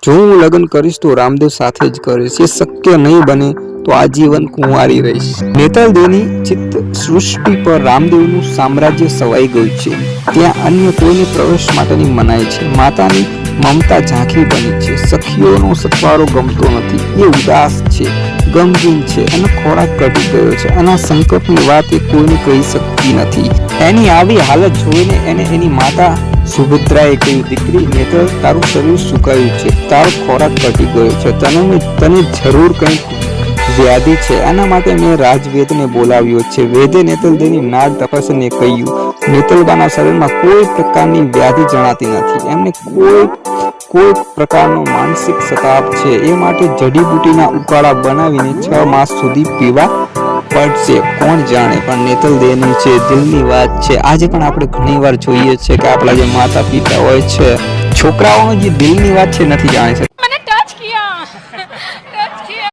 જો હું લગ્ન કરીશ તો રામદેવ સાથે જ કરીશ, એ શક્ય નહીં બને તો આજીવન કુંવારી રહીશ। નેતલ દેવની ચિત્ત સૃષ્ટિ પર રામદેવનું સામ્રાજ્ય સવાઈ ગયું છે। ત્યાં અન્ય કોઈને પ્રવેશ માટેની મનાઈ છે। માતાની મમતા ઝાંખી બની છે। સખીઓનો સથવારો ગમતો નથી, એ ઉદાસ છે, ગમગીન છે અને ખોરાક ઘટી ગયો છે। આના સંકટની વાત એ કોઈને કહી શકતી નથી। એની આવી હાલત જોઈને એને એની માતા સુભદ્રાએ કહ્યું, દીકરી નેતલ, તારું શરીર સુકાયું છે, તારો ખોરાક ઘટી ગયો છે, તને જરૂર કંઈક વ્યાધિ છે। આના માટે મેં રાજવેદને બોલાવ્યો છે। વેદે નેતલદેવની નાડ તપાસીને કહ્યું, નેતલબાના શરીરમાં કોઈ પ્રકારની વ્યાધિ જણાતી નથી, એમને કોઈ પ્રકારનો માનસિક સતાપ છે, એ માટે જડીબુટીના ઉકાળા બનાવીને 6 માસ સુધી પીવા પડશે। કોણ જાણે, પણ નેતલદેવની છે દિલની વાત છે। આજે પણ આપણે ઘણીવાર જોઈએ છે કે આપણા જે માતા પિતા હોય છે, છોકરાઓનો જે દિલની વાત છે નથી જાણી શકતા।